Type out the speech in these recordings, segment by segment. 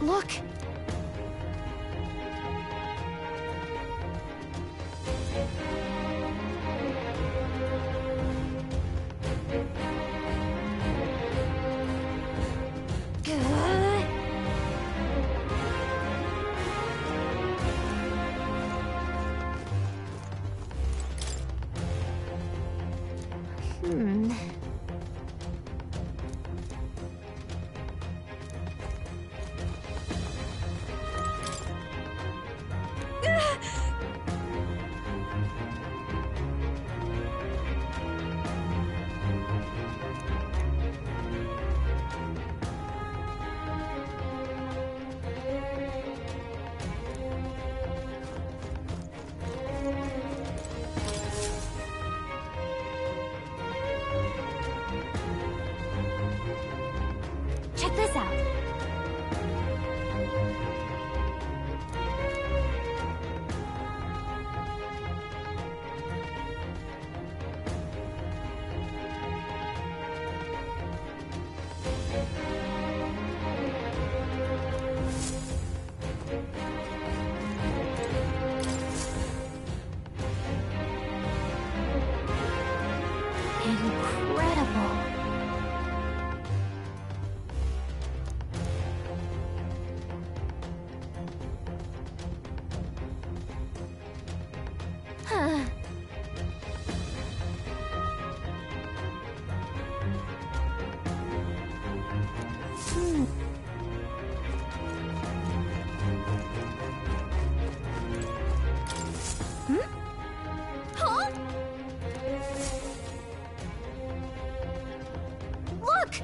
Look! Check this out. Incredible. Huh. Huh? Look!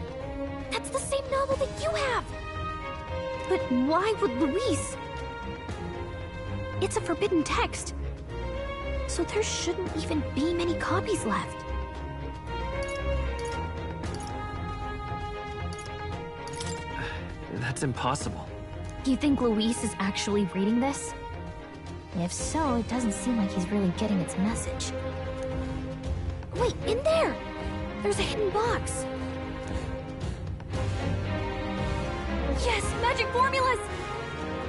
That's the same novel that you have! But why would Luis? It's a forbidden text. So there shouldn't even be many copies left. That's impossible. Do you think Luis is actually reading this? If so, it doesn't seem like he's really getting its message. Wait, in there! There's a hidden box! Yes, magic formulas!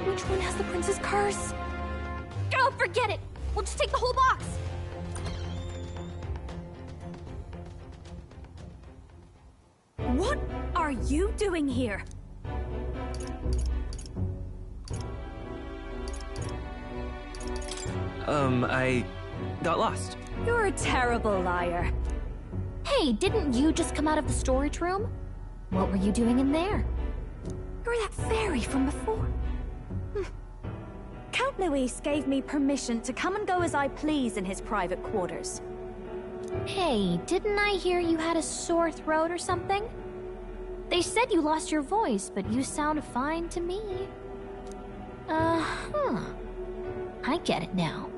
Which one has the prince's curse? Oh, forget it! We'll just take the whole box! What are you doing here? I got lost. You're a terrible liar. Hey, didn't you just come out of the storage room? What were you doing in there? You're that fairy from before. Count Luis gave me permission to come and go as I please in his private quarters. Hey, didn't I hear you had a sore throat or something? They said you lost your voice, but you sound fine to me. I get it now.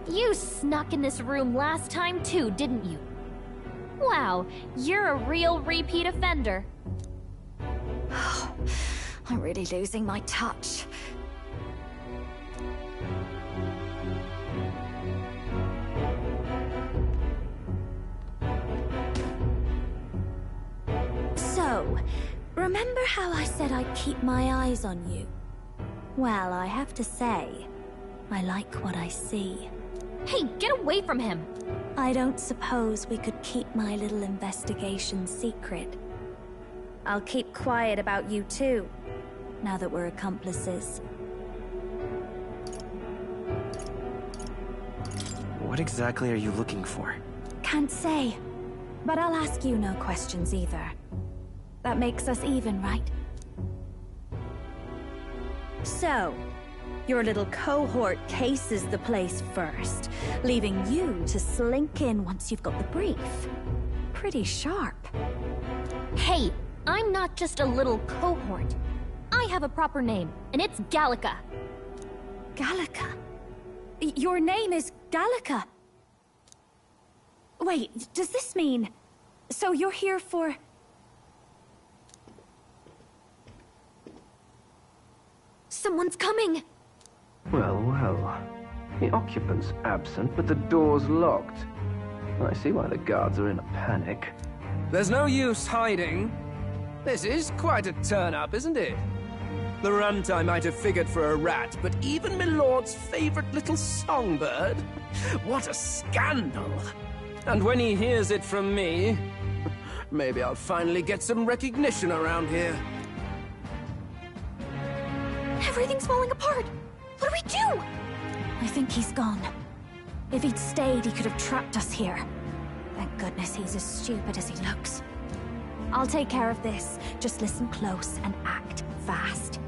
You snuck in this room last time too, didn't you? Wow, you're a real repeat offender. I'm really losing my touch. So, remember how I said I'd keep my eyes on you? Well, I have to say, I like what I see. Hey, get away from him! I don't suppose we could keep my little investigation secret. I'll keep quiet about you too, now that we're accomplices. What exactly are you looking for? Can't say, but I'll ask you no questions either. That makes us even, right? So, your little cohort cases the place first, leaving you to slink in once you've got the brief. Pretty sharp. Hey, I'm not just a little cohort. I have a proper name, and it's Gallica. Gallica? Your name is Gallica? Wait, does this mean... So you're here for... Someone's coming! Well, well. The occupant's absent, but the door's locked. I see why the guards are in a panic. There's no use hiding. This is quite a turn-up, isn't it? The runt I might have figured for a rat, but even my lord's favorite little songbird? What a scandal! And when he hears it from me, maybe I'll finally get some recognition around here. Everything's falling apart. What do we do? I think he's gone. If he'd stayed, he could have trapped us here. Thank goodness he's as stupid as he looks. I'll take care of this. Just listen close and act fast.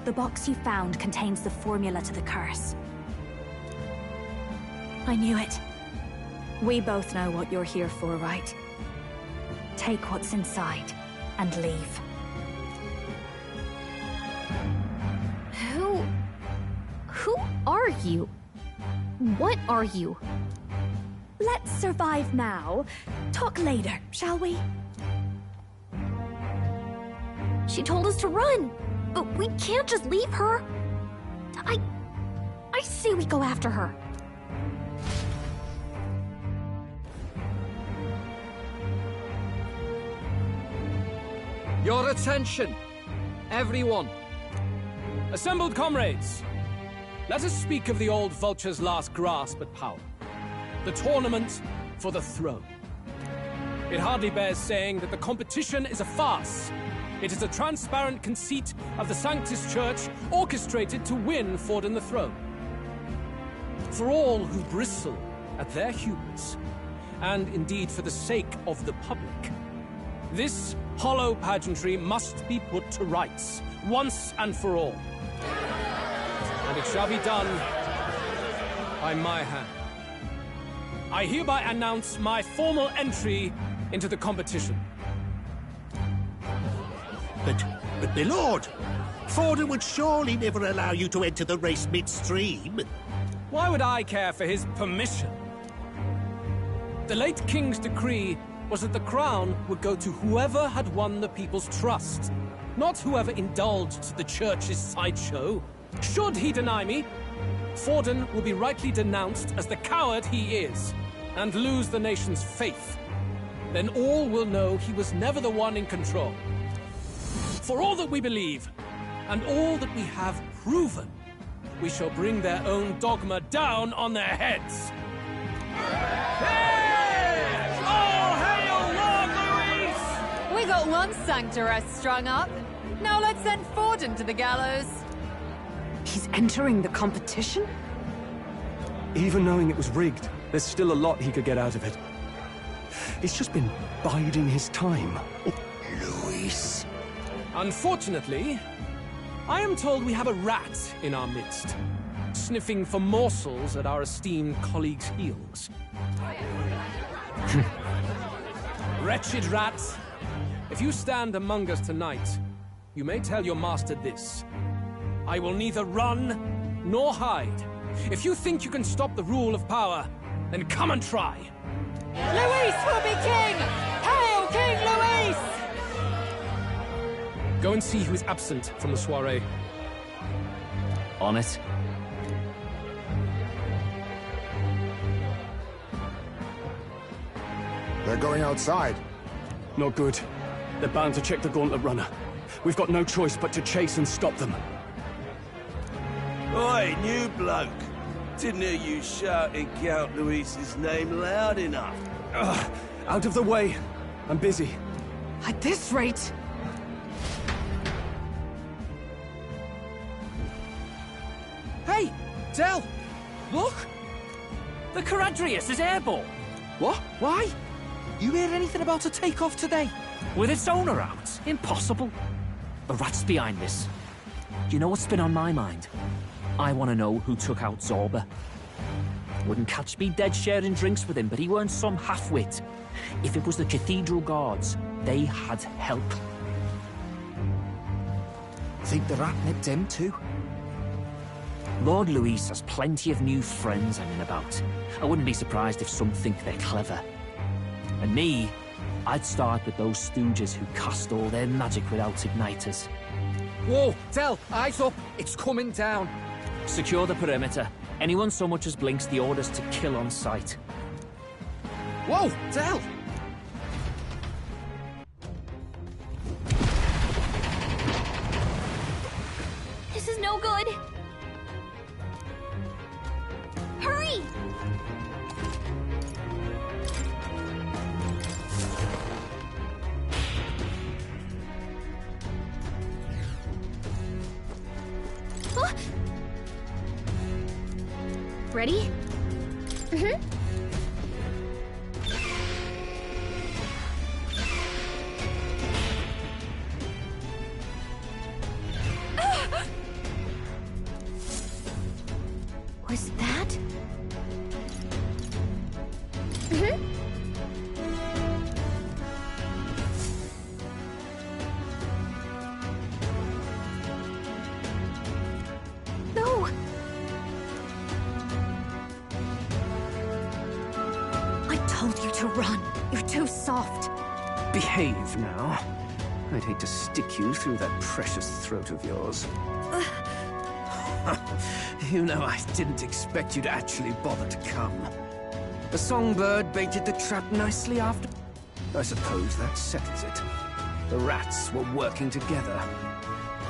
The box you found contains the formula to the curse. I knew it. We both know what you're here for, right? Take what's inside and leave. Who are you? What are you? Let's survive now. Talk later, shall we? She told us to run, but we can't just leave her. I say we go after her. Your attention, everyone. Assembled comrades, let us speak of the old vulture's last grasp at power. The tournament for the throne. It hardly bears saying that the competition is a farce. It is a transparent conceit of the Sanctus Church orchestrated to win Forden the throne. For all who bristle at their hubris, and indeed for the sake of the public, this hollow pageantry must be put to rights, once and for all. And it shall be done by my hand. I hereby announce my formal entry into the competition. But my lord, Forden would surely never allow you to enter the race midstream. Why would I care for his permission? The late king's decree was that the crown would go to whoever had won the people's trust, not whoever indulged the church's sideshow. Should he deny me, Forden will be rightly denounced as the coward he is, and lose the nation's faith. Then all will know he was never the one in control. For all that we believe, and all that we have proven, we shall bring their own dogma down on their heads. All hail Lord Luis! We got one sanctoress strung up. Now let's send Forden to the gallows. He's entering the competition? Even knowing it was rigged, there's still a lot he could get out of it. He's just been biding his time. Luis. Unfortunately, I am told we have a rat in our midst, sniffing for morsels at our esteemed colleague's heels. Wretched rat, if you stand among us tonight, you may tell your master this. I will neither run nor hide. If you think you can stop the rule of power, then come and try. Luis will be king! Hail King Luis! Go and see who is absent from the soiree. On it. They're going outside. Not good. They're bound to check the gauntlet runner. We've got no choice but to chase and stop them. Oi, new bloke. Didn't hear you shouting Count Luis's name loud enough. Out of the way. I'm busy. At this rate... Hey, Del! Look! The Caradrius is airborne! What? Why? You hear anything about a takeoff today? With its owner out? Impossible. The rat's behind this. Do you know what's been on my mind? I want to know who took out Zorba. Wouldn't catch me dead sharing drinks with him, but he weren't some half-wit. If it was the Cathedral Guards, they had help. Think the rat nipped him too? Lord Luis has plenty of new friends hanging about. I wouldn't be surprised if some think they're clever. And me, I'd start with those stooges who cast all their magic without igniters. Whoa, Del, eyes up, it's coming down. Secure the perimeter. Anyone so much as blinks, the orders to kill on sight. Whoa, Del! no good. Hurry! Huh? Ready? Mm-hmm. Was that? Mm-hmm. No. I told you to run. You're too soft. Behave now. I'd hate to stick you through that precious throat of yours. You know, I didn't expect you to actually bother to come. The songbird baited the trap nicely after. I suppose that settles it. The rats were working together.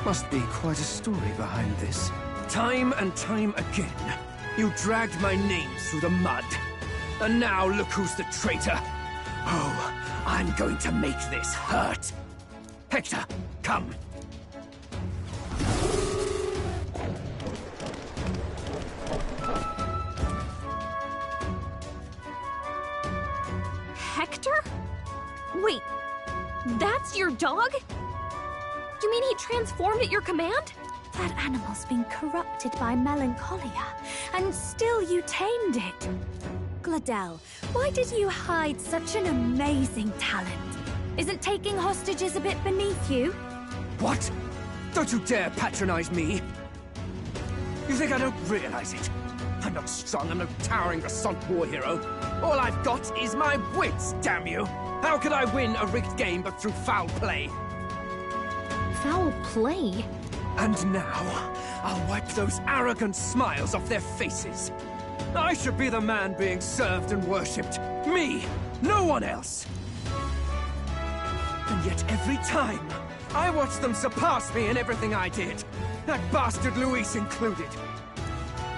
Must be quite a story behind this. Time and time again, you dragged my name through the mud. And now look who's the traitor. Oh, I'm going to make this hurt. Hector, come. Hector? Wait, that's your dog? You mean he transformed at your command? That animal's been corrupted by melancholia, and still you tamed it. Gladel, why did you hide such an amazing talent? Isn't taking hostages a bit beneath you? What? Don't you dare patronize me! You think I don't realize it? I'm not strong, I'm no towering Resant war hero. All I've got is my wits, damn you! How could I win a rigged game but through foul play? Foul play? And now, I'll wipe those arrogant smiles off their faces. I should be the man being served and worshipped. Me, no one else. And yet every time, I watch them surpass me in everything I did. That bastard Luis included.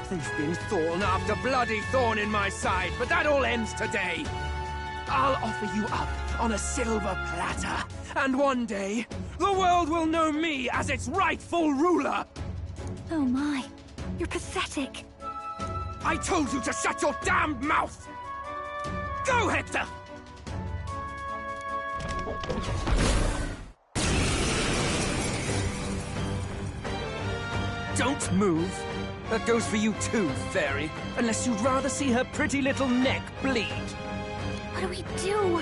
They've been thorn after bloody thorn in my side, but that all ends today. I'll offer you up on a silver platter, and one day, the world will know me as its rightful ruler! Oh my, you're pathetic. I told you to shut your damned mouth! Go, Hector! Don't move. That goes for you too, fairy. Unless you'd rather see her pretty little neck bleed. What do we do?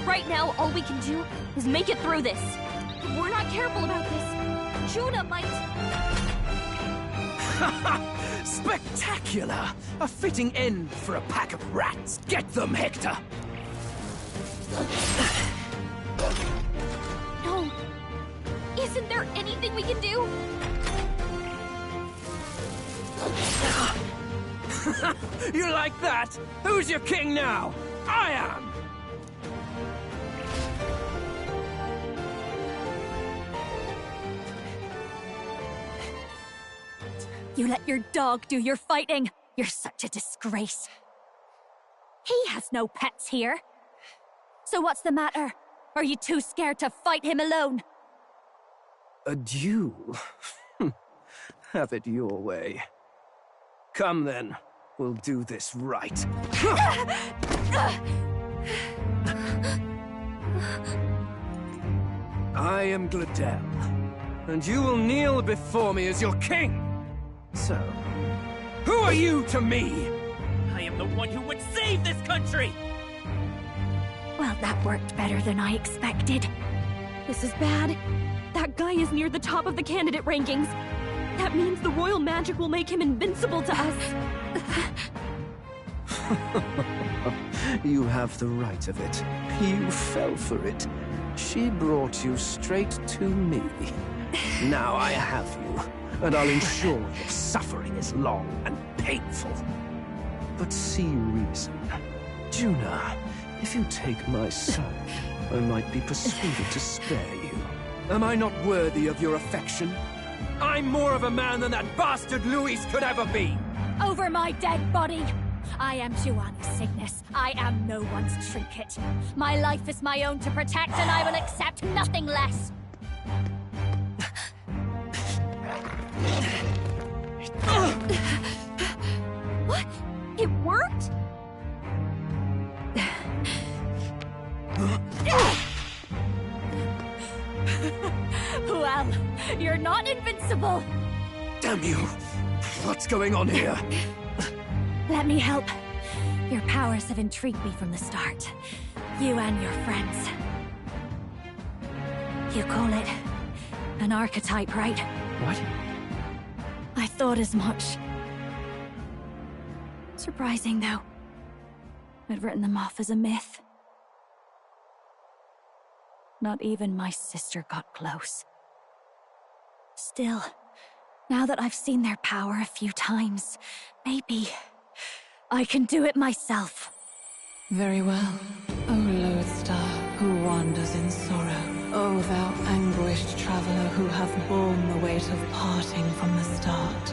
Right now, all we can do is make it through this. If we're not careful about this, Juna might... Spectacular! A fitting end for a pack of rats. Get them, Hector! No. Isn't there anything we can do? You like that? Who's your king now? I am! You let your dog do your fighting. You're such a disgrace. He has no pets here. So what's the matter? Are you too scared to fight him alone? A duel? Have it your way. Come then, we'll do this right. I am Gladel, and you will kneel before me as your king. So, who are you to me? I am the one who would save this country! Well, that worked better than I expected. This is bad. That guy is near the top of the candidate rankings. That means the royal magic will make him invincible to us. You have the right of it. You fell for it. She brought you straight to me. Now I have you, and I'll ensure your suffering is long and painful. But see reason. Juna, if you take my son, I might be persuaded to spare you. Am I not worthy of your affection? I'm more of a man than that bastard Luis could ever be! Over my dead body! I am Giovanni Cygnus. I am no one's trinket. My life is my own to protect, and I will accept nothing less! What? It worked? Well, you're not invincible! Damn you! What's going on here? Let me help. Your powers have intrigued me from the start. You and your friends. You call it an archetype, right? What? I thought as much. Surprising, though. I'd written them off as a myth. Not even my sister got close. Still, now that I've seen their power a few times, maybe I can do it myself. Very well, O lodestar who wanders in sorrow. O thou anguished traveler who hath borne the weight of parting from the start.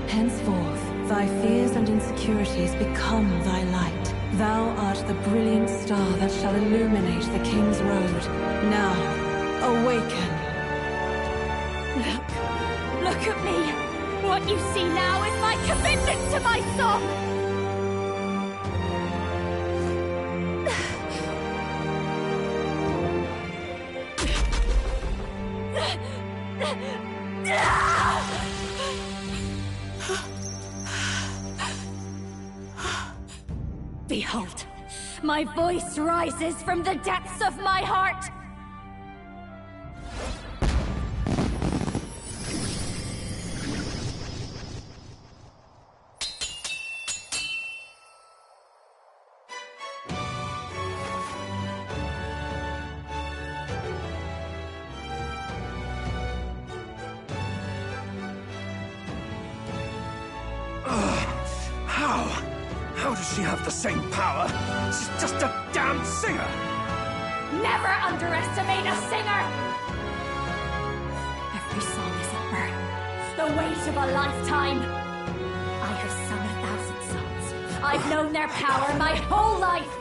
Henceforth, thy fears and insecurities become thy light. Thou art the brilliant star that shall illuminate the King's Road. Now, awaken. Look at me! What you see now is my commitment to my song! Behold, my voice rises from the depths of my heart! How does she have the same power? She's just a damn singer! Never underestimate a singer! Every song is a burden, the weight of a lifetime. I have sung 1,000 songs. I've known their power my whole life.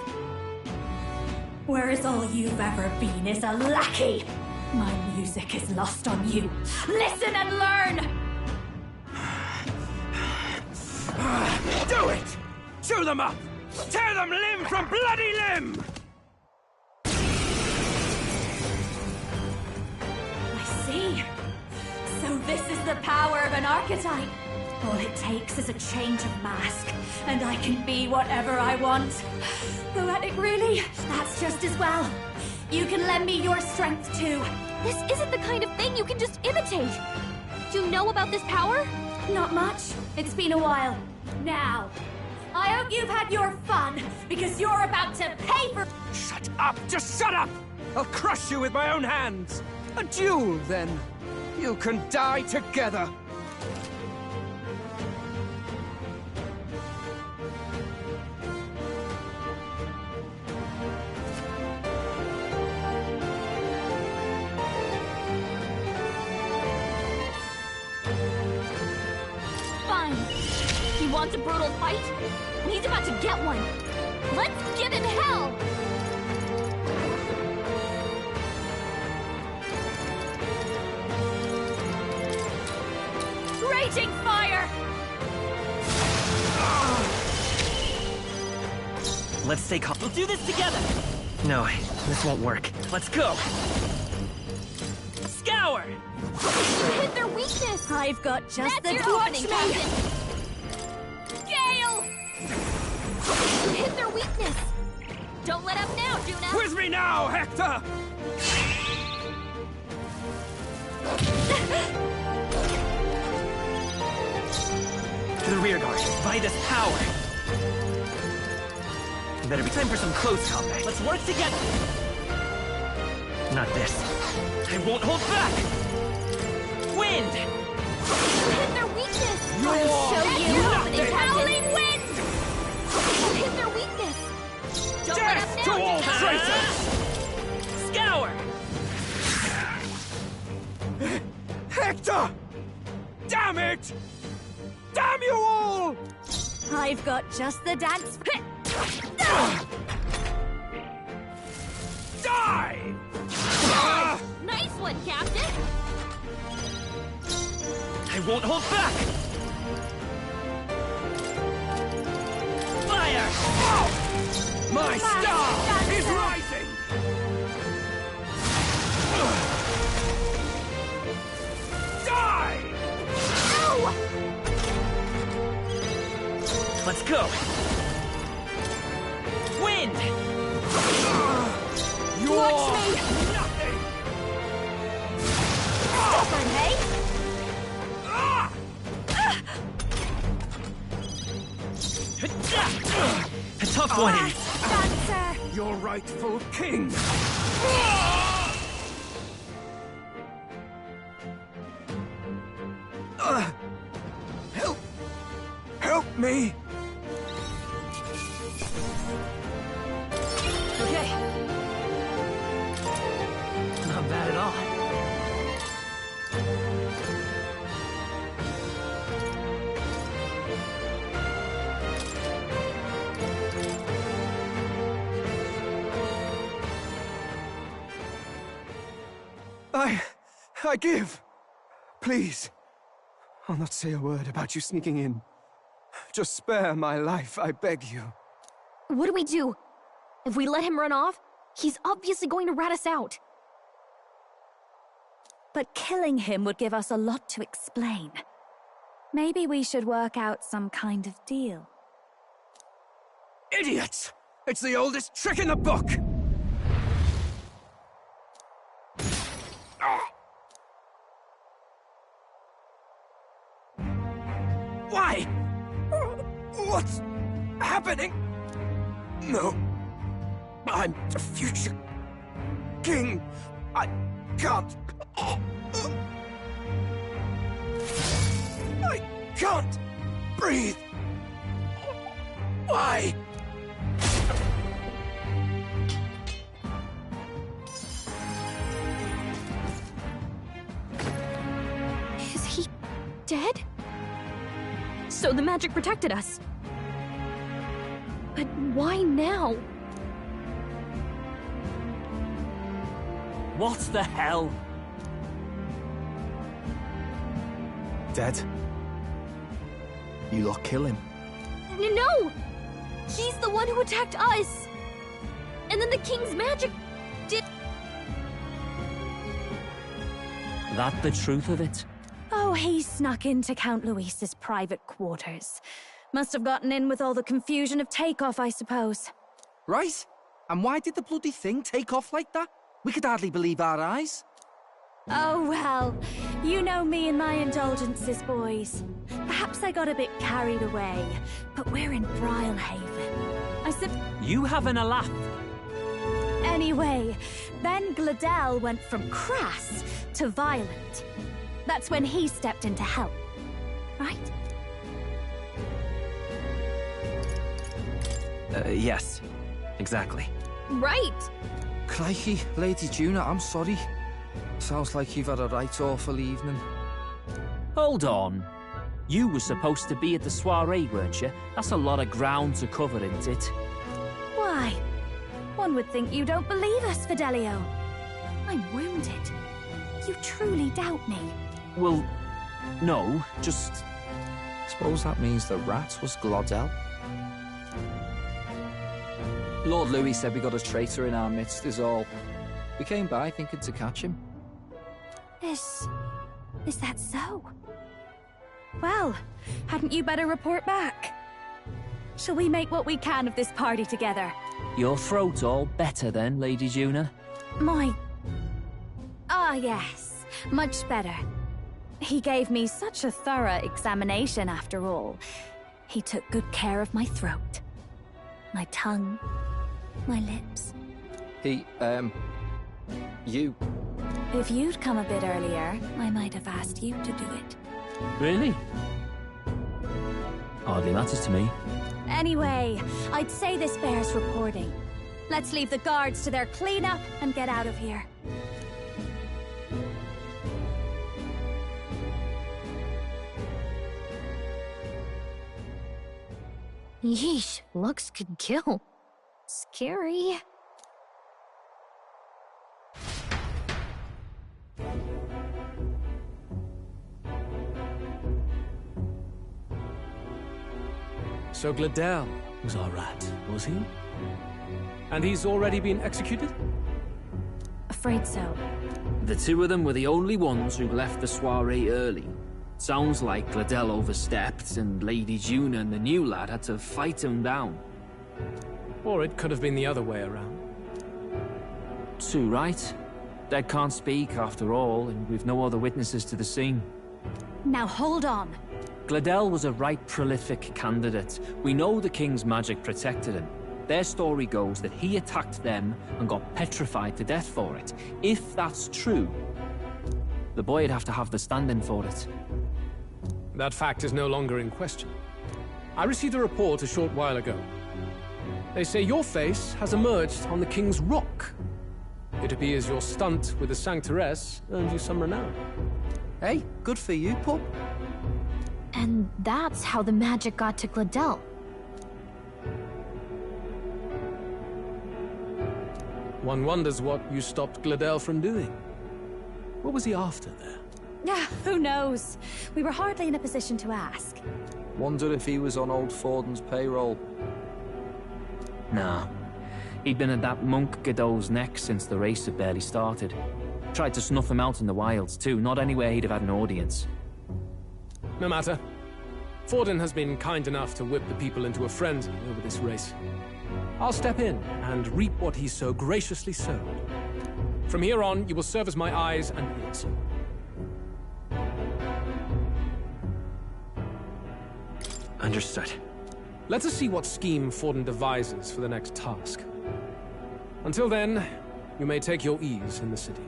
Whereas all you've ever been is a lackey. My music is lost on you. Listen and learn! Do it! Chew them up! Tear them limb from bloody limb! I see. So this is the power of an archetype. All it takes is a change of mask, and I can be whatever I want. Poetic, really? That's just as well. You can lend me your strength, too. This isn't the kind of thing you can just imitate. Do you know about this power? Not much. It's been a while. Now, I hope you've had your fun, because you're about to pay for— Shut up! Just shut up! I'll crush you with my own hands! A duel, then. You can die together. Fine. He wants a brutal fight, and he's about to get one. Let's give him hell! Raging fire! Let's stay calm. We'll do this together! No, this won't work. Let's go! Scour! You hit their weakness! I've got just That's the your watch opening, me! Captain! Gale! You hit their weakness! Don't let up now, Juna! With me now, Hector! To the rear guard. Vitus power! Better be time for some close combat. Let's work together! Not this. I won't hold back! Wind! You hit their weakness! You're Show you nothing. howling wind! You hit their weakness! Don't let up Death now, to all Juna! traitors! Scour! Damn it! Damn you all! I've got just the dance. Die! Nice one, Captain! I won't hold back! Fire! My star is rising! Die! Ow! Let's go! Wind! Watch me! Nothing! Stubborn, hey? A tough one! Dancer! Your rightful king! Help! Help me! Okay. Not bad at all. I give. Please. I'll not say a word about you sneaking in. Just spare my life, I beg you. What do we do? If we let him run off, he's obviously going to rat us out. But killing him would give us a lot to explain. Maybe we should work out some kind of deal. Idiots! It's the oldest trick in the book! Why? What's happening? No. I'm the future king. I can't. I can't breathe. Why? Is he dead? So the magic protected us. But why now? What the hell? Dead? You lot kill him. No! He's the one who attacked us! And then the king's magic did... That the truth of it? Oh, he snuck into Count Luis's private quarters. Must have gotten in with all the confusion of takeoff, I suppose. Right? And why did the bloody thing take off like that? We could hardly believe our eyes. Oh, well, you know me and my indulgences, boys. Perhaps I got a bit carried away, but we're in Brilehaven. You having a laugh? Anyway, then Gladel went from crass to violent. That's when he stepped in to help, right? Yes. Exactly. Right! Crikey, Lady Juna, I'm sorry. Sounds like you've had a right awful evening. Hold on. You were supposed to be at the soiree, weren't you? That's a lot of ground to cover, isn't it? Why? One would think you don't believe us, Fidelio. I'm wounded. You truly doubt me. Well, no, just... Suppose that means the rat was Glodell. Lord Louis said we got a traitor in our midst is all. We came by thinking to catch him. Is that so? Well, hadn't you better report back? Shall we make what we can of this party together? Your throat all better then, Lady Juna? Yes, much better. He gave me such a thorough examination after all. He took good care of my throat, my tongue, my lips. You. If you'd come a bit earlier, I might have asked you to do it. Really? Hardly matters to me. Anyway, I'd say this bears reporting. Let's leave the guards to their cleanup and get out of here. Yeesh, looks could kill. Scary. So Gladel was our rat, was he? And he's already been executed? Afraid so. The two of them were the only ones who left the soiree early. Sounds like Gladel overstepped, and Lady Juna and the new lad had to fight him down. Or it could have been the other way around. Too right. Dead can't speak, after all, and we've no other witnesses to the scene. Now hold on. Gladel was a right prolific candidate. We know the king's magic protected him. Their story goes that he attacked them and got petrified to death for it. If that's true, the boy'd have to have the stand-in for it. That fact is no longer in question. I received a report a short while ago. They say your face has emerged on the King's Rock. It appears your stunt with the Sanctoress earned you some renown. Hey, good for you, pup. And that's how the magic got to Gladel. One wonders what you stopped Gladel from doing. What was he after there? Who knows? We were hardly in a position to ask. Wonder if he was on old Forden's payroll. Nah. He'd been at that monk Godot's neck since the race had barely started. Tried to snuff him out in the wilds too, not anywhere he'd have had an audience. No matter. Forden has been kind enough to whip the people into a frenzy over this race. I'll step in and reap what he so graciously sowed. From here on, you will serve as my eyes and ears. Understood. Let us see what scheme Forden devises for the next task. Until then, you may take your ease in the city.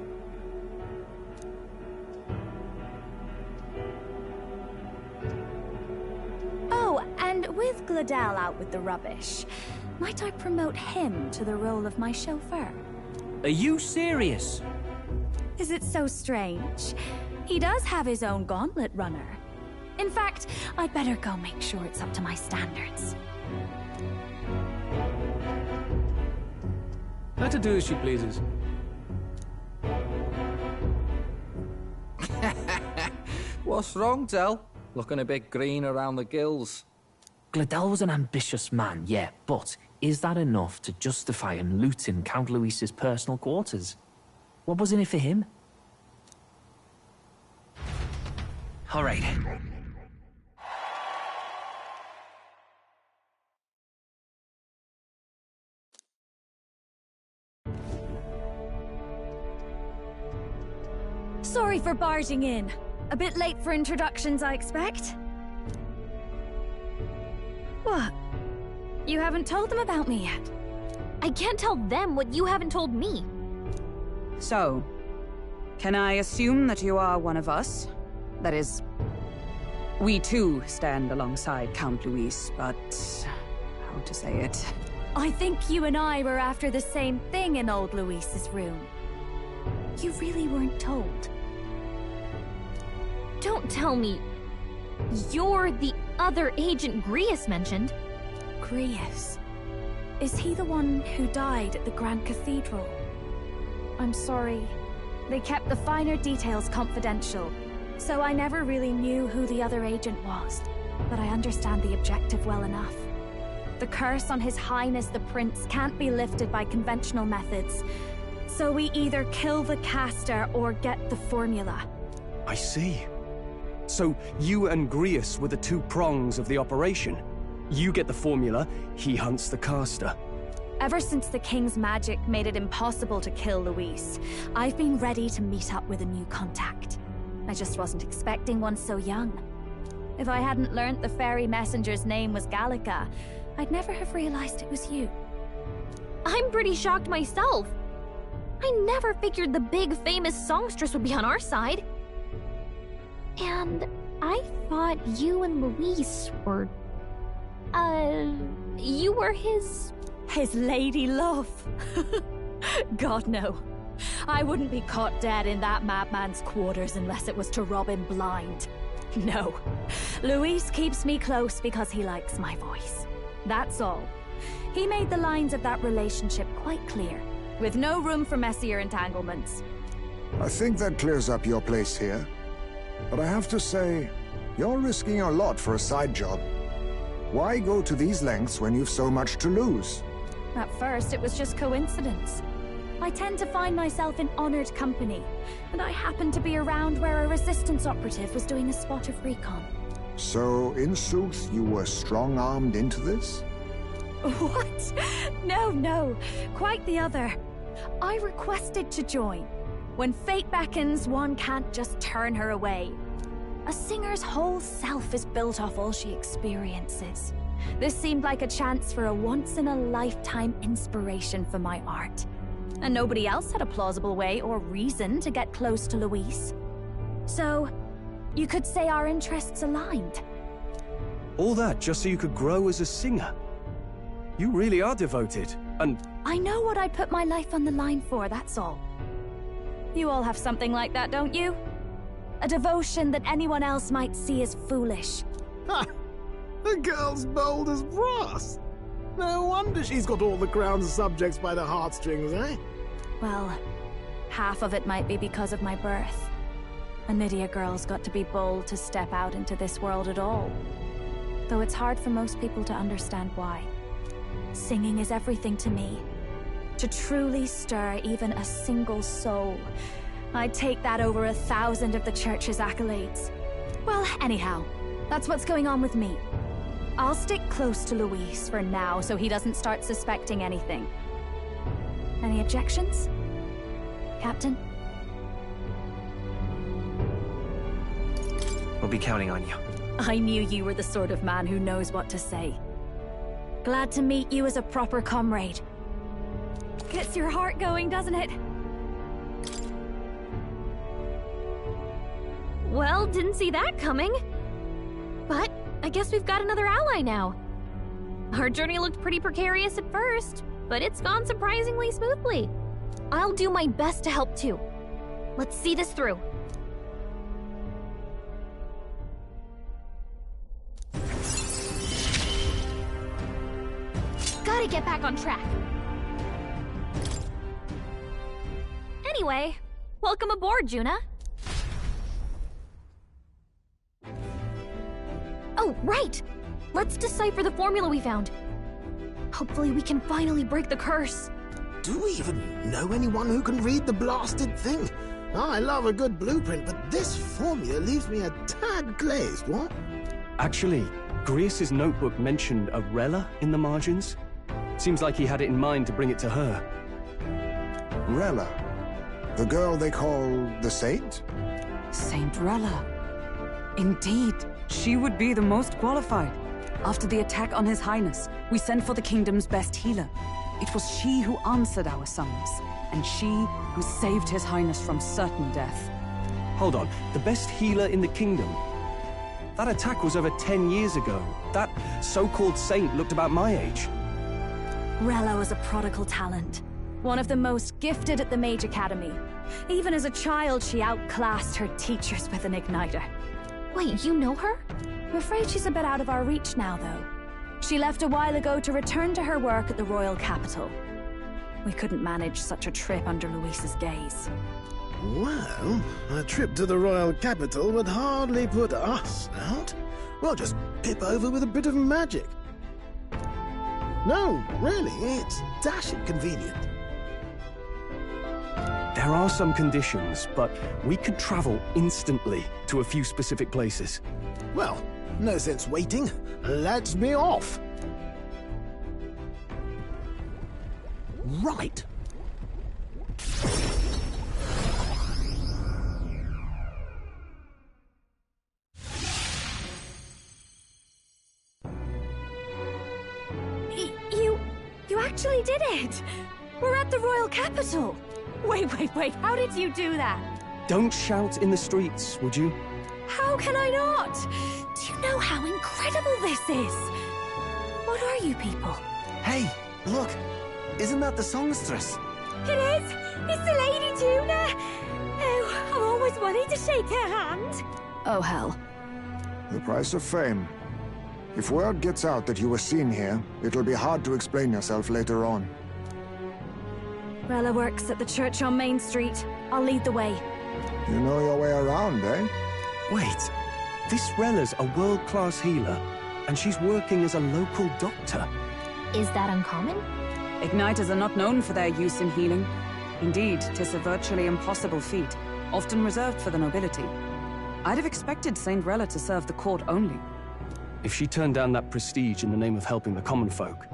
Oh, and with Gladel out with the rubbish, might I promote him to the role of my chauffeur? Are you serious? Is it so strange? He does have his own gauntlet runner. In fact, I'd better go make sure it's up to my standards. Let her do as she pleases. What's wrong, Del? Looking a bit green around the gills. Gladel was an ambitious man, yeah, but is that enough to justify him looting Count Luis's personal quarters? What was in it for him? All right. Sorry for barging in. A bit late for introductions, I expect. What? You haven't told them about me yet? I can't tell them what you haven't told me. So, can I assume that you are one of us? That is, we too stand alongside Count Luis, but how to say it? I think you and I were after the same thing in old Luis's room. You really weren't told. Don't tell me you're the other agent Grius mentioned. Grius? Is he the one who died at the Grand Cathedral? I'm sorry. They kept the finer details confidential, so I never really knew who the other agent was. But I understand the objective well enough. The curse on His Highness the Prince can't be lifted by conventional methods, so we either kill the caster or get the formula. I see. So you and Grius were the two prongs of the operation. You get the formula, he hunts the caster. Ever since the King's magic made it impossible to kill Luis, I've been ready to meet up with a new contact. I just wasn't expecting one so young. If I hadn't learnt the fairy messenger's name was Gallica, I'd never have realized it was you. I'm pretty shocked myself. I never figured the big famous songstress would be on our side. And I thought you and Luis were... you were his... His lady love. God, no. I wouldn't be caught dead in that madman's quarters unless it was to rob him blind. No. Luis keeps me close because he likes my voice. That's all. He made the lines of that relationship quite clear, with no room for messier entanglements. I think that clears up your place here. But I have to say, you're risking a lot for a side job. Why go to these lengths when you've so much to lose? At first, it was just coincidence. I tend to find myself in honored company, and I happened to be around where a resistance operative was doing a spot of recon. So, in sooth, you were strong-armed into this? What? No. Quite the other. I requested to join. When fate beckons, one can't just turn her away. A singer's whole self is built off all she experiences. This seemed like a chance for a once-in-a-lifetime inspiration for my art. And nobody else had a plausible way or reason to get close to Luis. So, you could say our interests aligned. All that just so you could grow as a singer? You really are devoted, and... I know what I'd put my life on the line for, that's all. You all have something like that, don't you? A devotion that anyone else might see as foolish. Ha! The girl's bold as brass. No wonder she's got all the crown's subjects by the heartstrings, eh? Well, half of it might be because of my birth. A Nydia girl's got to be bold to step out into this world at all. Though it's hard for most people to understand why. Singing is everything to me. To truly stir even a single soul, I'd take that over 1,000 of the church's accolades. Well, anyhow, that's what's going on with me. I'll stick close to Luis for now so he doesn't start suspecting anything. Any objections? Captain? We'll be counting on you. I knew you were the sort of man who knows what to say. Glad to meet you as a proper comrade. Gets your heart going, doesn't it? Well, didn't see that coming. But I guess we've got another ally now. Our journey looked pretty precarious at first, but it's gone surprisingly smoothly. I'll do my best to help too. Let's see this through. Gotta get back on track. Anyway, welcome aboard, Juna. Oh, right! Let's decipher the formula we found. Hopefully we can finally break the curse. Do we even know anyone who can read the blasted thing? I love a good blueprint, but this formula leaves me a tad glazed, what? Actually, Grius's notebook mentioned a Rella in the margins. Seems like he had it in mind to bring it to her. Rella? The girl they call the Saint? Saint Rella. Indeed, she would be the most qualified. After the attack on His Highness, we sent for the kingdom's best healer. It was she who answered our summons, and she who saved His Highness from certain death. Hold on, the best healer in the kingdom? That attack was over 10 years ago. That so-called saint looked about my age. Rella was a prodigal talent. One of the most gifted at the Mage Academy. Even as a child, she outclassed her teachers with an igniter. Wait, you know her? I'm afraid she's a bit out of our reach now, though. She left a while ago to return to her work at the royal capital. We couldn't manage such a trip under Luis's gaze. Well, a trip to the royal capital would hardly put us out. We'll just pip over with a bit of magic. No, really, it's dashing convenient. There are some conditions, but we could travel instantly to a few specific places. Well, no sense waiting. Let's be off. Right. You actually did it! We're at the royal capital! Wait, how did you do that? Don't shout in the streets, would you? How can I not? Do you know how incredible this is? What are you people? Hey, look! Isn't that the songstress? It is! It's the Lady Juna! Oh, I've always wanted to shake her hand. Oh, hell. The price of fame. If word gets out that you were seen here, it'll be hard to explain yourself later on. Rella works at the church on Main Street. I'll lead the way. You know your way around, eh? Wait, this Rella's a world-class healer, and she's working as a local doctor. Is that uncommon? Igniters are not known for their use in healing. Indeed, 'tis a virtually impossible feat, often reserved for the nobility. I'd have expected Saint Rella to serve the court only. If she turned down that prestige in the name of helping the common folk,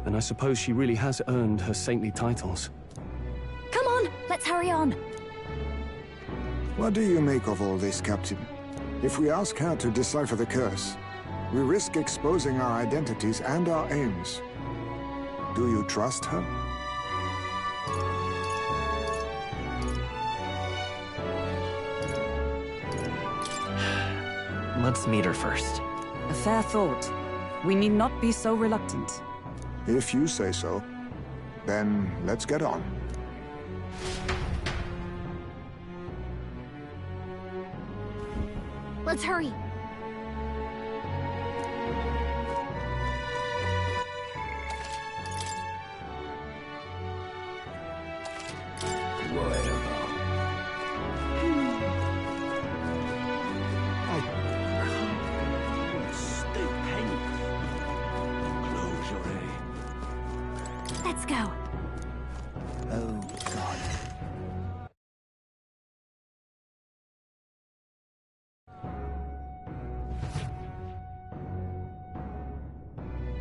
then I suppose she really has earned her saintly titles. Come on, let's hurry on. What do you make of all this, Captain? If we ask her to decipher the curse, we risk exposing our identities and our aims. Do you trust her? Let's meet her first. A fair thought. We need not be so reluctant. If you say so, then let's get on. Let's hurry. Let's go. Oh, God.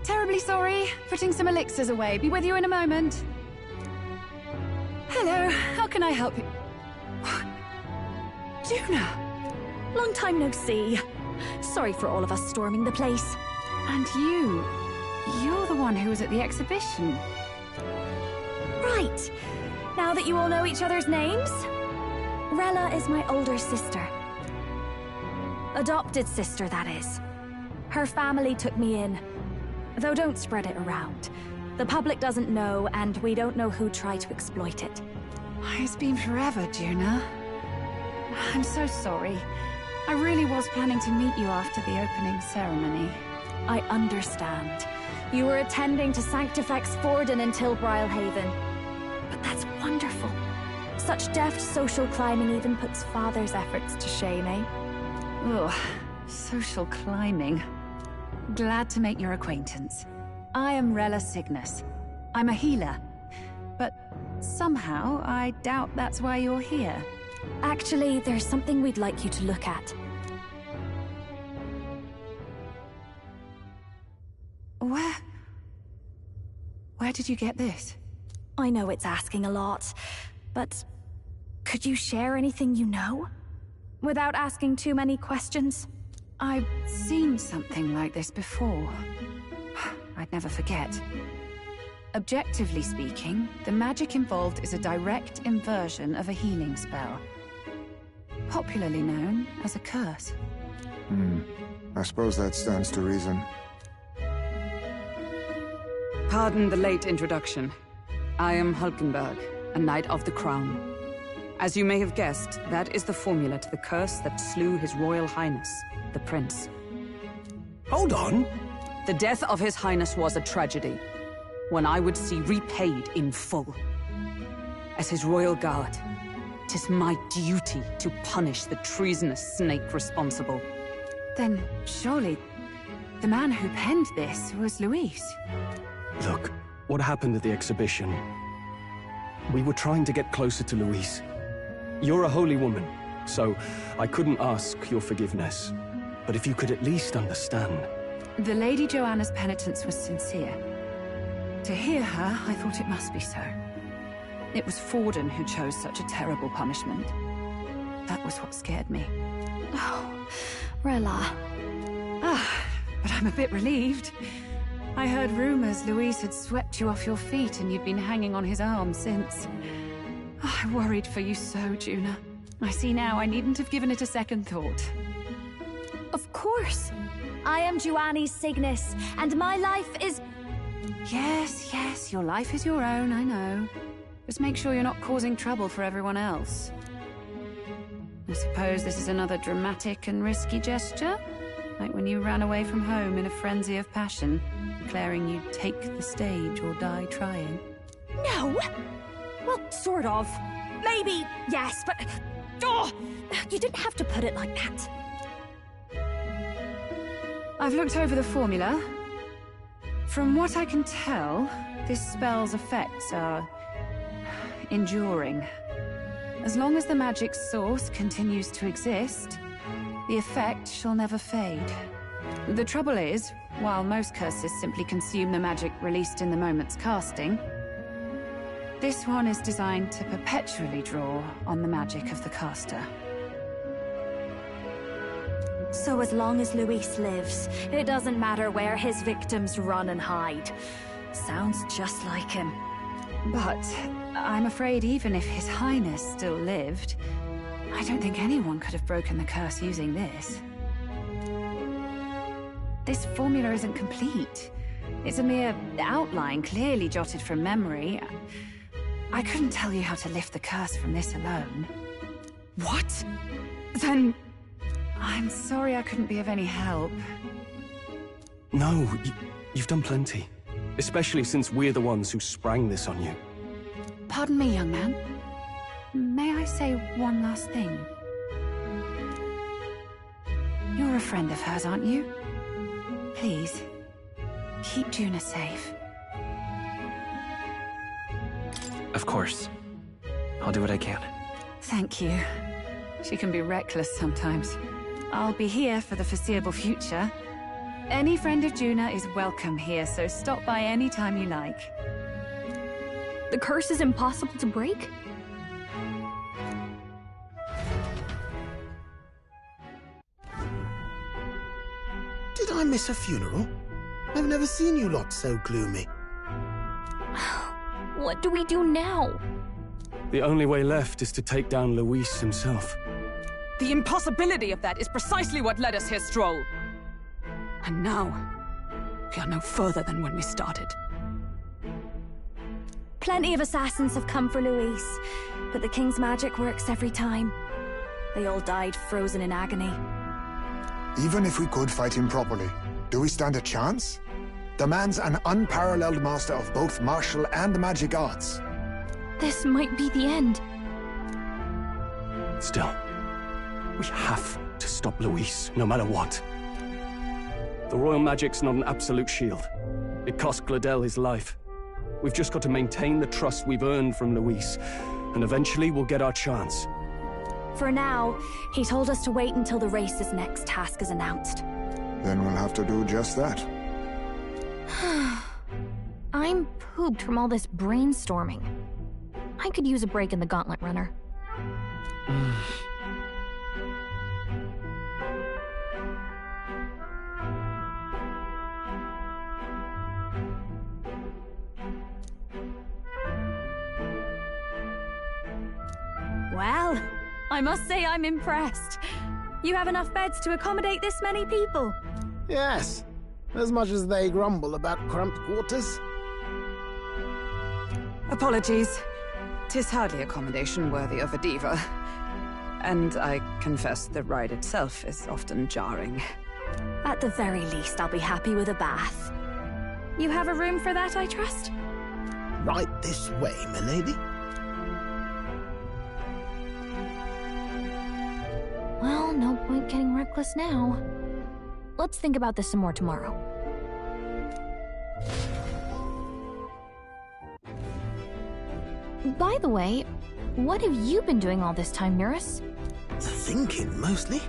Terribly sorry. Putting some elixirs away. Be with you in a moment. Hello. How can I help you? Juna! Long time no see. Sorry for all of us storming the place. And you're the one who was at the exhibition. Right. Now that you all know each other's names, Rella is my older sister. Adopted sister, that is. Her family took me in. Though don't spread it around. The public doesn't know, and we don't know who tried to exploit it. It's been forever, Juna. I'm so sorry. I really was planning to meet you after the opening ceremony. I understand. You were attending to Sanctifex Forden until Brylehaven. But that's wonderful. Such deft social climbing even puts Father's efforts to shame, eh? Ugh, social climbing. Glad to make your acquaintance. I am Rella Cygnus. I'm a healer. But somehow, I doubt that's why you're here. Actually, there's something we'd like you to look at. Where did you get this? I know it's asking a lot, but could you share anything you know? Without asking too many questions? I've seen something like this before. I'd never forget. Objectively speaking, the magic involved is a direct inversion of a healing spell. Popularly known as a curse. I suppose that stands to reason. Pardon the late introduction. I am Hulkenberg, a Knight of the Crown. As you may have guessed, that is the formula to the curse that slew His Royal Highness, the Prince. Hold on! The death of His Highness was a tragedy, one I would see repaid in full. As His Royal Guard, 'tis my duty to punish the treasonous snake responsible. Then, surely, the man who penned this was Luis. Look, what happened at the exhibition? We were trying to get closer to Luis. You're a holy woman, so I couldn't ask your forgiveness. But if you could at least understand. The Lady Joanna's penitence was sincere. To hear her, I thought it must be so. It was Forden who chose such a terrible punishment. That was what scared me. Oh, Rella. But I'm a bit relieved. I heard rumors Luis had swept you off your feet and you'd been hanging on his arm since. I worried for you so, Juna. I see now I needn't have given it a second thought. Of course. I am Juani Cygnus, and my life is... Yes, your life is your own, I know. Just make sure you're not causing trouble for everyone else. I suppose this is another dramatic and risky gesture? Like when you ran away from home in a frenzy of passion, declaring you'd take the stage or die trying. No! Well, sort of. Maybe, yes, but... Oh, you didn't have to put it like that. I've looked over the formula. From what I can tell, this spell's effects are... enduring. As long as the magic source continues to exist, the effect shall never fade. The trouble is, while most curses simply consume the magic released in the moment's casting, this one is designed to perpetually draw on the magic of the caster. So as long as Luis lives, it doesn't matter where his victims run and hide. Sounds just like him. But I'm afraid even if His Highness still lived, I don't think anyone could have broken the curse using this. This formula isn't complete. It's a mere outline, clearly jotted from memory. I couldn't tell you how to lift the curse from this alone. What? Then... I'm sorry I couldn't be of any help. No, you've done plenty. Especially since we're the ones who sprang this on you. Pardon me, young man. May I say one last thing? You're a friend of hers, aren't you? Please, keep Juna safe. Of course. I'll do what I can. Thank you. She can be reckless sometimes. I'll be here for the foreseeable future. Any friend of Juna is welcome here, so stop by any time you like. The curse is impossible to break? Did I miss a funeral? I've never seen you lot so gloomy. What do we do now? The only way left is to take down Luis himself. The impossibility of that is precisely what led us here, Stroll. And now, we are no further than when we started. Plenty of assassins have come for Luis, but the King's magic works every time. They all died frozen in agony. Even if we could fight him properly, do we stand a chance? The man's an unparalleled master of both martial and magic arts. This might be the end. Still, we have to stop Luis, no matter what. The royal magic's not an absolute shield. It cost Gladel his life. We've just got to maintain the trust we've earned from Luis, and eventually we'll get our chance. For now, he told us to wait until the race's next task is announced. Then we'll have to do just that. I'm pooped from all this brainstorming. I could use a break in the Gauntlet Runner. Well, I must say I'm impressed. You have enough beds to accommodate this many people? Yes, as much as they grumble about cramped quarters. Apologies. 'Tis hardly accommodation worthy of a diva. And I confess the ride itself is often jarring. At the very least, I'll be happy with a bath. You have a room for that, I trust? Right this way, milady. Well, no point getting reckless now. Let's think about this some more tomorrow. By the way, what have you been doing all this time, Eurus? Thinking, mostly.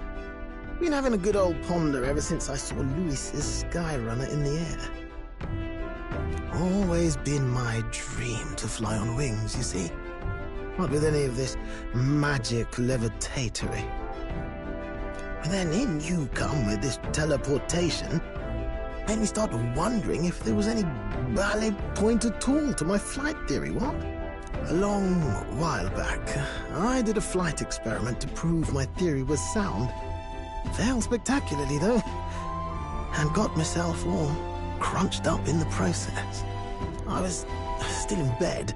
Been having a good old ponder ever since I saw Luis's Skyrunner in the air. Always been my dream to fly on wings, you see. Not with any of this magic levitatory. But then in you come with this teleportation. Made me start wondering if there was any valid point at all to my flight theory, what? A long while back, I did a flight experiment to prove my theory was sound. Failed spectacularly, though, and got myself all crunched up in the process. I was still in bed,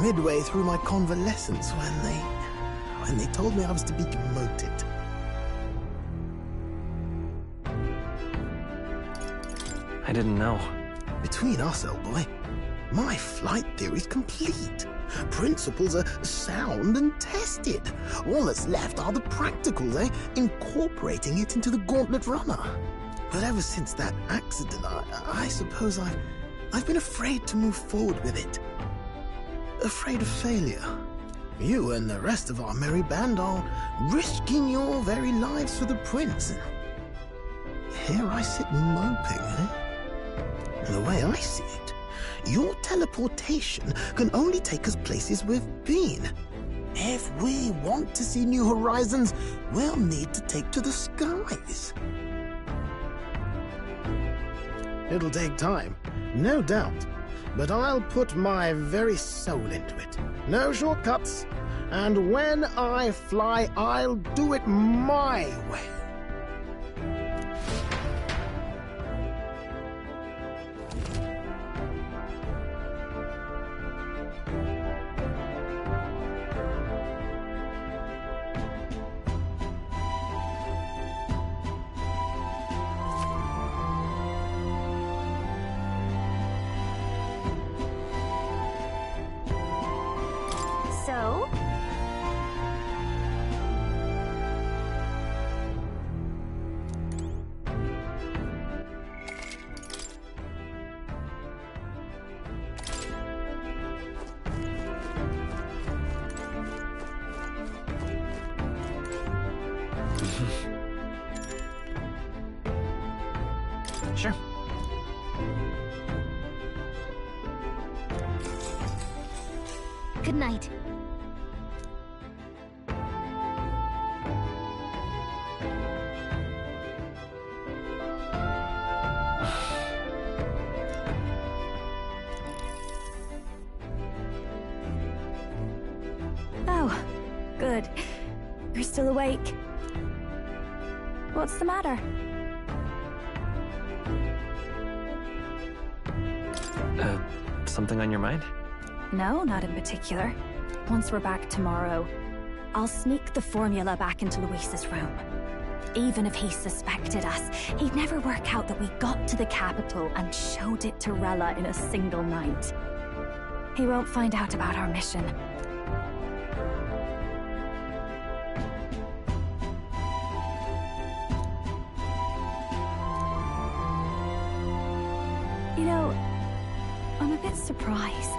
midway through my convalescence, when they told me I was to be demoted. I didn't know. Between us, old boy, my flight theory's complete. Principles are sound and tested. All that's left are the practicals, incorporating it into the Gauntlet Runner. But ever since that accident, I suppose I've been afraid to move forward with it. Afraid of failure. You and the rest of our merry band are risking your very lives for the prince. And here I sit moping, The way I see it, your teleportation can only take us places we've been. If we want to see new horizons, we'll need to take to the skies. It'll take time, no doubt, but I'll put my very soul into it. No shortcuts, and when I fly, I'll do it my way. So? Sure. Good night. Oh, good. You're still awake. What's the matter? Something on your mind? No, not in particular. Once we're back tomorrow, I'll sneak the formula back into Luis's room. Even if he suspected us, he'd never work out that we got to the capital and showed it to Rella in a single night. He won't find out about our mission. You know, I'm a bit surprised.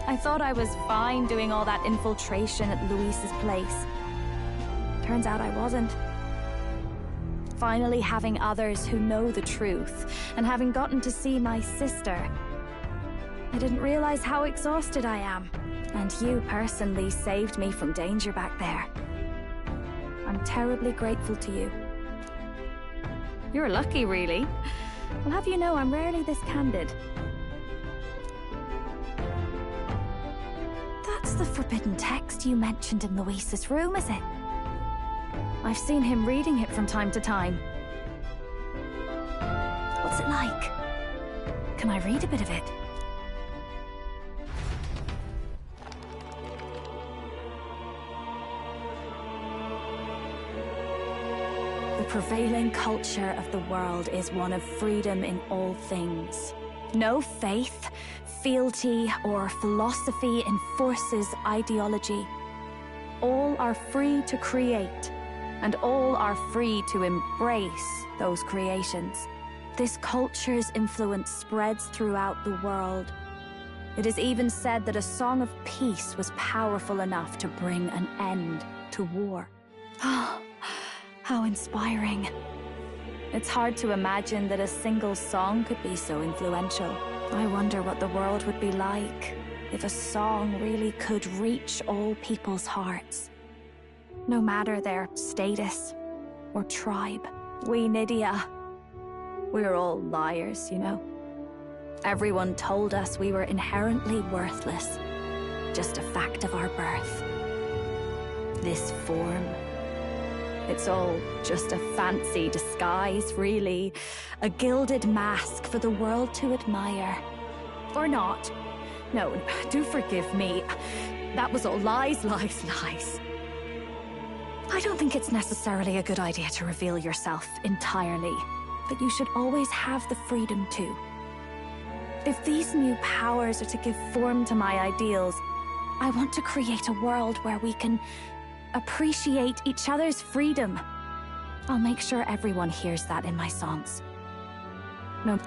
I thought I was fine doing all that infiltration at Luis's place. Turns out I wasn't. Finally having others who know the truth, and having gotten to see my sister. I didn't realize how exhausted I am, and you personally saved me from danger back there. I'm terribly grateful to you. You're lucky, really. I'll have you know I'm rarely this candid. That's the forbidden text you mentioned in Luis's room, is it? I've seen him reading it from time to time. What's it like? Can I read a bit of it? The prevailing culture of the world is one of freedom in all things. No faith, fealty, or philosophy enforces ideology. All are free to create, and all are free to embrace those creations. This culture's influence spreads throughout the world. It is even said that a song of peace was powerful enough to bring an end to war. Oh, how inspiring. It's hard to imagine that a single song could be so influential. I wonder what the world would be like if a song really could reach all people's hearts. No matter their status or tribe. We Nydia, we're all liars, you know. Everyone told us we were inherently worthless. Just a fact of our birth. This form, it's all just a fancy disguise, really. A gilded mask for the world to admire. Or not. No, do forgive me. That was all lies, lies, lies. I don't think it's necessarily a good idea to reveal yourself entirely. but you should always have the freedom to. If these new powers are to give form to my ideals, I want to create a world where we can appreciate each other's freedom. I'll make sure everyone hears that in my songs. No.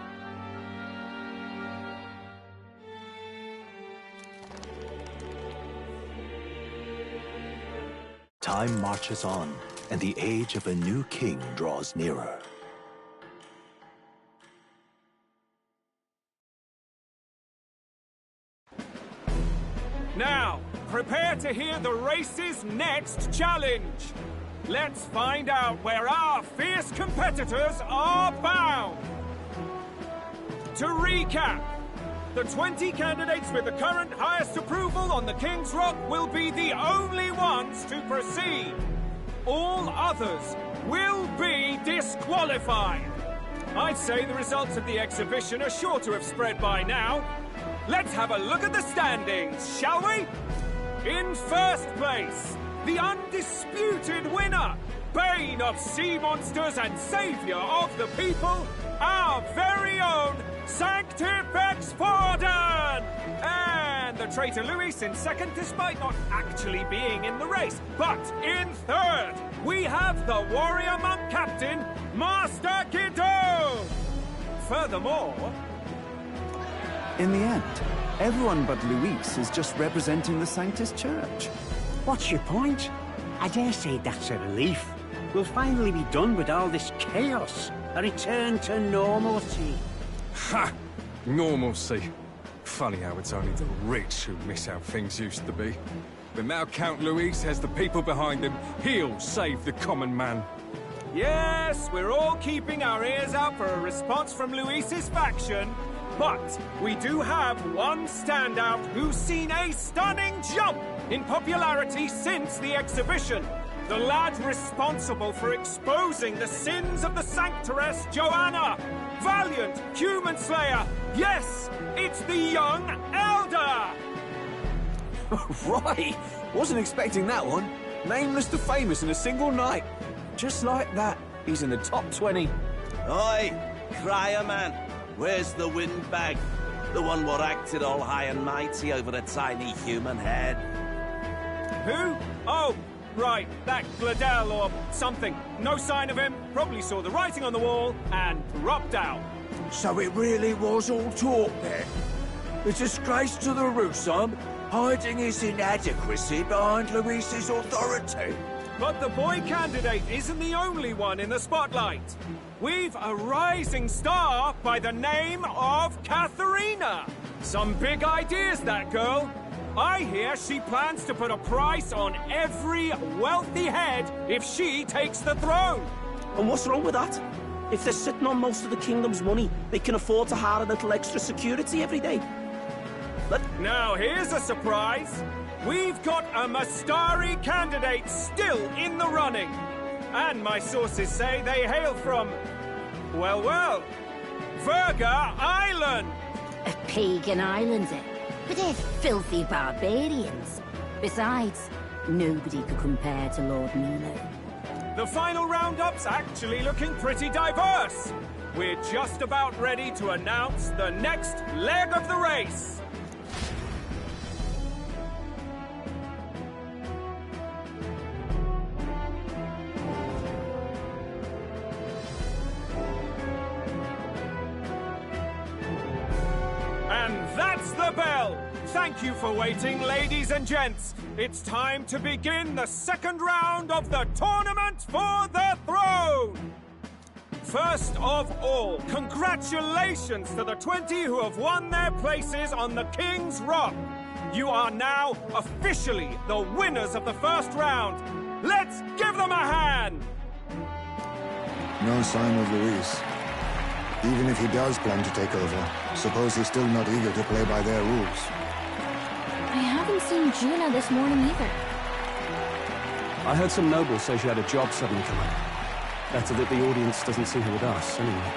Time marches on, and the age of a new king draws nearer. Now, prepare to hear the race's next challenge. Let's find out where our fierce competitors are bound. To recap, the 20 candidates with the current highest approval on the King's Rock will be the only ones to proceed. All others will be disqualified. I'd say the results of the exhibition are sure to have spread by now. Let's have a look at the standings, shall we? In first place, the undisputed winner, bane of sea monsters and savior of the people, our very own Sanctifex Forden! And the traitor Luis in second, despite not actually being in the race. But in third, we have the warrior monk captain, Master Guido! Furthermore... In the end, everyone but Luis is just representing the Sanctus Church. What's your point? I dare say that's a relief. We'll finally be done with all this chaos. A return to normalcy. Ha! Normalcy. Funny how it's only the rich who miss how things used to be. But now Count Luis has the people behind him. He'll save the common man. Yes, we're all keeping our ears out for a response from Luis's faction. But we do have one standout who's seen a stunning jump in popularity since the exhibition. The lad responsible for exposing the sins of the Sanctoress Joanna. Valiant human slayer. Yes, it's the young elder. Right. Wasn't expecting that one. Nameless to famous in a single night. Just like that, he's in the top 20. Oi, crier man. Where's the windbag? The one what acted all high and mighty over a tiny human head. Who? Oh, right, that Gladell or something. No sign of him, probably saw the writing on the wall and dropped out. So it really was all talk then? A disgrace to the Rusum, hiding his inadequacy behind Luis's authority. But the boy candidate isn't the only one in the spotlight. We've a rising star by the name of Katharina. Some big ideas, that girl. I hear she plans to put a price on every wealthy head if she takes the throne. And what's wrong with that? If they're sitting on most of the kingdom's money, they can afford to hire a little extra security every day. Now here's a surprise. We've got a Mastari candidate still in the running. And my sources say they hail from, well, Verga Island. A pagan island, eh? But they're filthy barbarians. Besides, nobody could compare to Lord Milo. The final roundup's actually looking pretty diverse. We're just about ready to announce the next leg of the race. And that's the bell! Thank you for waiting, ladies and gents. It's time to begin the second round of the tournament for the throne! First of all, congratulations to the 20 who have won their places on the King's Rock. You are now officially the winners of the first round. Let's give them a hand! No sign of Luis. Even if he does plan to take over, suppose he's still not eager to play by their rules. I haven't seen Gina this morning either. I heard some nobles say she had a job suddenly come up. Better that the audience doesn't see her with us, anyway.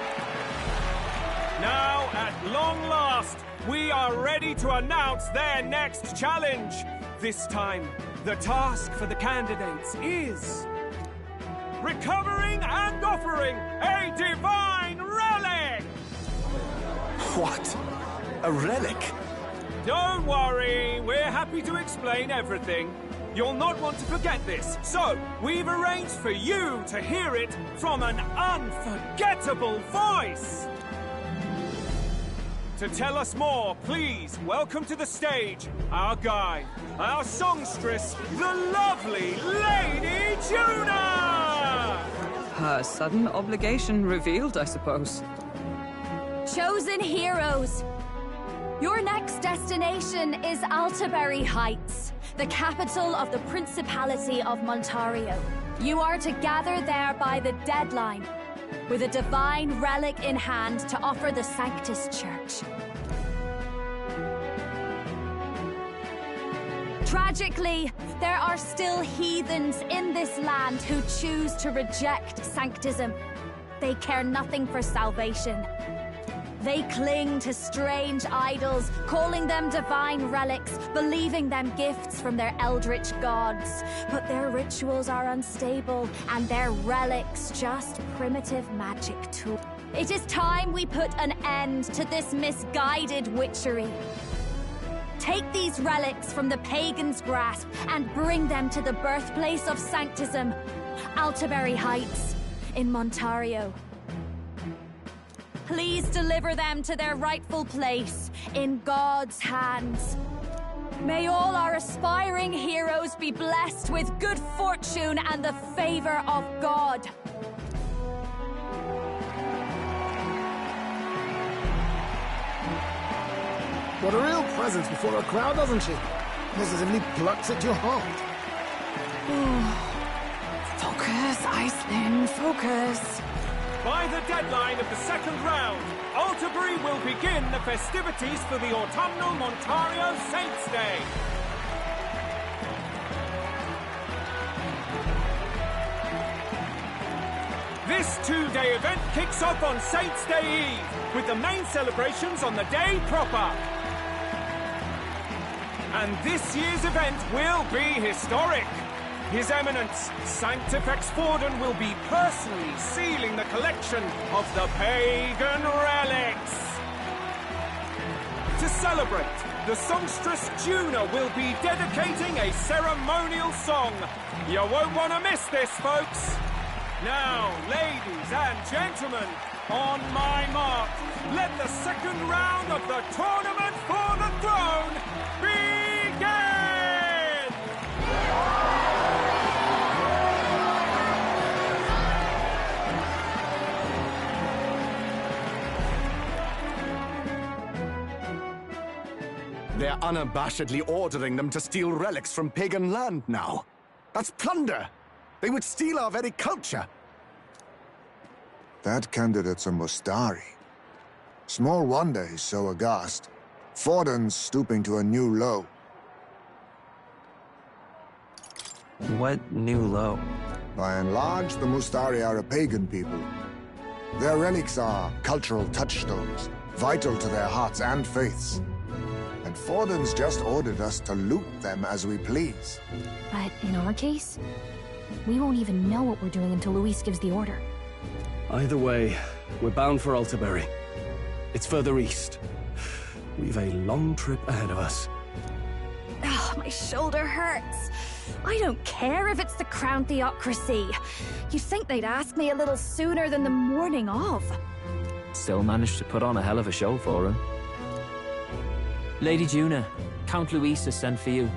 Now, at long last, we are ready to announce their next challenge. This time, the task for the candidates is... recovering and offering a divine What? A relic? Don't worry, we're happy to explain everything. You'll not want to forget this, so we've arranged for you to hear it from an unforgettable voice! To tell us more, please welcome to the stage our guide, our songstress, the lovely Lady Juna! Her sudden obligation revealed, I suppose. Chosen heroes! Your next destination is Altaberry Heights, the capital of the Principality of Montario. You are to gather there by the deadline, with a divine relic in hand to offer the Sanctus Church. Tragically, there are still heathens in this land who choose to reject Sanctism. They care nothing for salvation. They cling to strange idols, calling them divine relics, believing them gifts from their eldritch gods. But their rituals are unstable, and their relics just primitive magic tools. It is time we put an end to this misguided witchery. Take these relics from the pagan's grasp and bring them to the birthplace of Sanctism, Altaberry Heights, in Montario. Please deliver them to their rightful place, in God's hands. May all our aspiring heroes be blessed with good fortune and the favor of God. What a real presence before a crowd, doesn't she? Positively plucks at your heart. Focus, Iceland, focus. By the deadline of the second round, Altaberry will begin the festivities for the autumnal Montario Saints' Day. This two-day event kicks off on Saints' Day Eve, with the main celebrations on the day proper. And this year's event will be historic. His Eminence, Sanctifex Forden, will be personally sealing the collection of the pagan relics. To celebrate, the songstress Juna will be dedicating a ceremonial song. You won't want to miss this, folks. Now, ladies and gentlemen, on my mark, let the second round of the Tournament for the Throne begin! They're unabashedly ordering them to steal relics from pagan land now. That's plunder! They would steal our very culture! That candidate's a Mustari. Small wonder he's so aghast. Forden's stooping to a new low. What new low? By and large, the Mustari are a pagan people. Their relics are cultural touchstones, vital to their hearts and faiths. And Forden's just ordered us to loot them as we please. But in our case, we won't even know what we're doing until Luis gives the order. Either way, we're bound for Altaberry. It's further east. We've a long trip ahead of us. Oh, my shoulder hurts. I don't care if it's the Crown Theocracy. You'd think they'd ask me a little sooner than the morning of. Still managed to put on a hell of a show for him. Lady Juna, Count Luis has sent for you.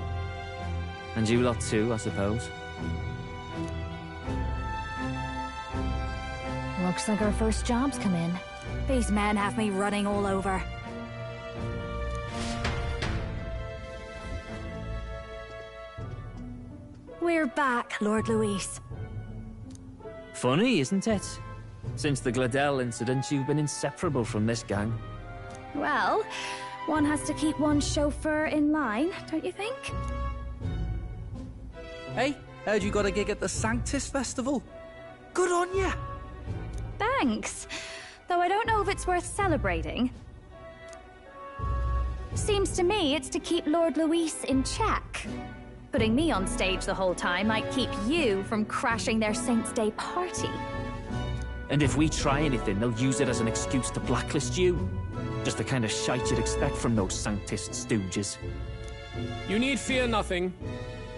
And you lot too, I suppose. Looks like our first job's come in. These men have me running all over. We're back, Lord Luis. Funny, isn't it? Since the Gladel incident, you've been inseparable from this gang. Well, one has to keep one's chauffeur in line, don't you think? Hey, heard you got a gig at the Sanctus Festival. Good on ya! Thanks. Though I don't know if it's worth celebrating. Seems to me it's to keep Lord Luis in check. Putting me on stage the whole time might keep you from crashing their Saints' Day party. And if we try anything, they'll use it as an excuse to blacklist you. Just the kind of shite you'd expect from those Sanctist stooges. You need fear nothing.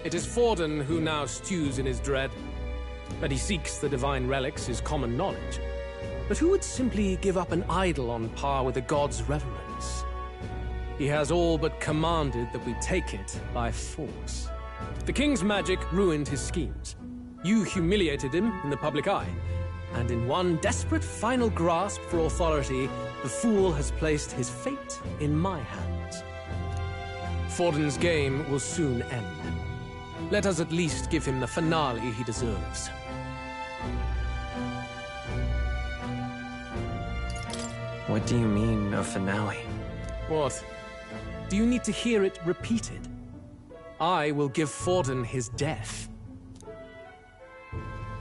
It is Forden who now stews in his dread. That he seeks the divine relics is common knowledge. But who would simply give up an idol on par with a god's reverence? He has all but commanded that we take it by force. The king's magic ruined his schemes. You humiliated him in the public eye. And in one desperate final grasp for authority, the fool has placed his fate in my hands. Forden's game will soon end. Let us at least give him the finale he deserves. What do you mean, a finale? What? Do you need to hear it repeated? I will give Forden his death.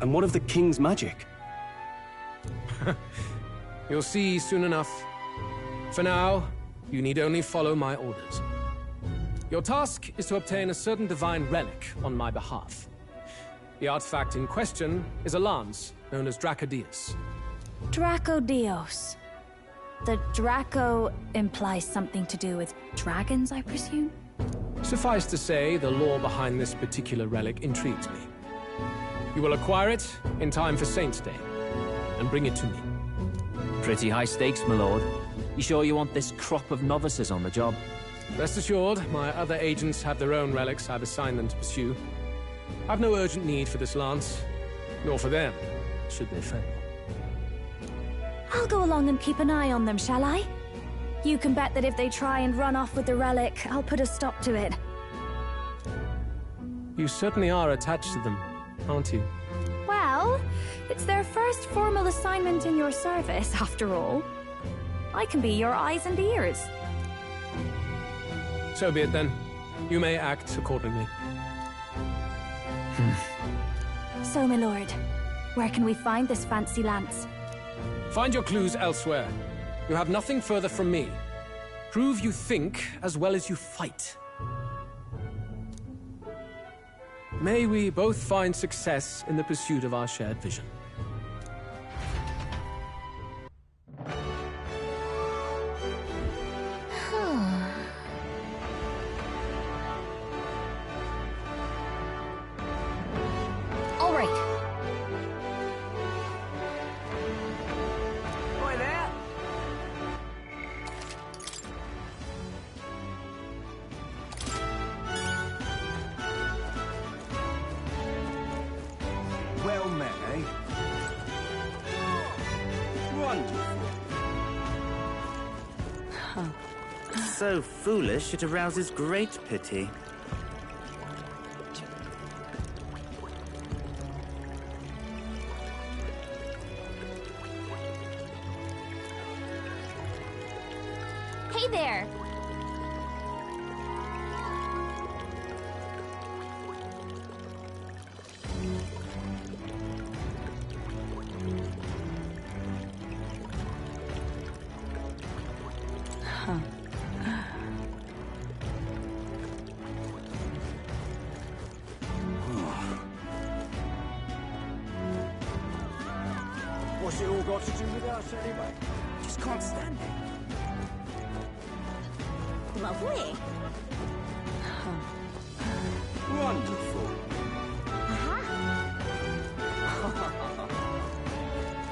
And what of the king's magic? You'll see soon enough. For now, you need only follow my orders. Your task is to obtain a certain divine relic on my behalf. The artifact in question is a lance known as Dracodius. Dracodios. The Draco implies something to do with dragons, I presume? Suffice to say, the lore behind this particular relic intrigues me. You will acquire it in time for Saint's Day, and bring it to me. Pretty high stakes, my lord. You sure you want this crop of novices on the job? Rest assured, my other agents have their own relics I've assigned them to pursue. I've no urgent need for this lance, nor for them, should they fail. I'll go along and keep an eye on them, shall I? You can bet that if they try and run off with the relic, I'll put a stop to it. You certainly are attached to them, aren't you? Well, it's their first formal assignment in your service, after all. I can be your eyes and ears. So be it then. You may act accordingly. So, my lord, where can we find this fancy lance? Find your clues elsewhere. You have nothing further from me. Prove you think as well as you fight. May we both find success in the pursuit of our shared vision. All right. Boy there! Well met, eh? Wonderful. So foolish, it arouses great pity. Hey there! What's it all got to do with us anyway? Just can't stand it. Lovely. Wonderful.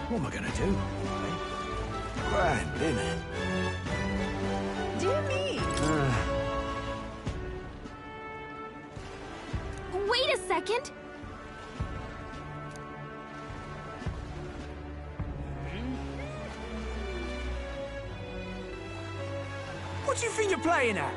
What am I gonna do? Eh? Grand, innit? Dear me! Wait a second! What do you think you're playing at?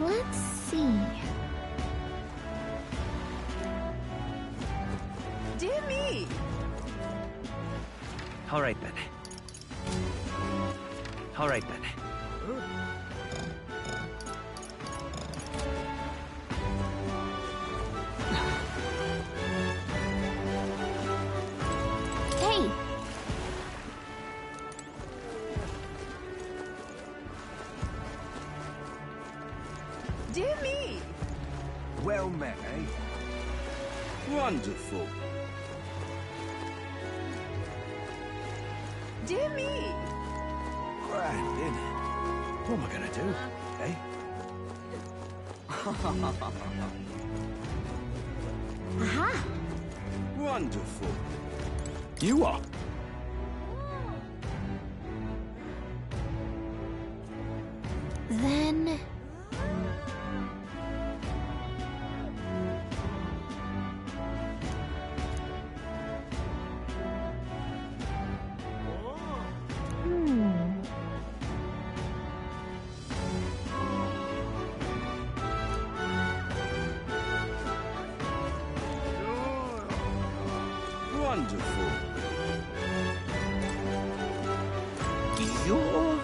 Let's see. Dear me! All right then. All right then. Dear me! Well met, eh? Wonderful. Dear me! Grand, innit? What am I gonna do, eh? Aha! Wonderful. You are? Then... Wonderful. You're...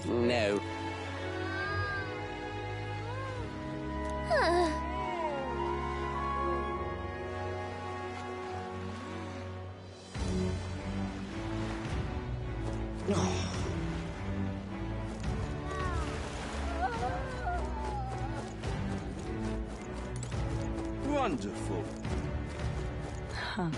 No. Wonderful. Huh.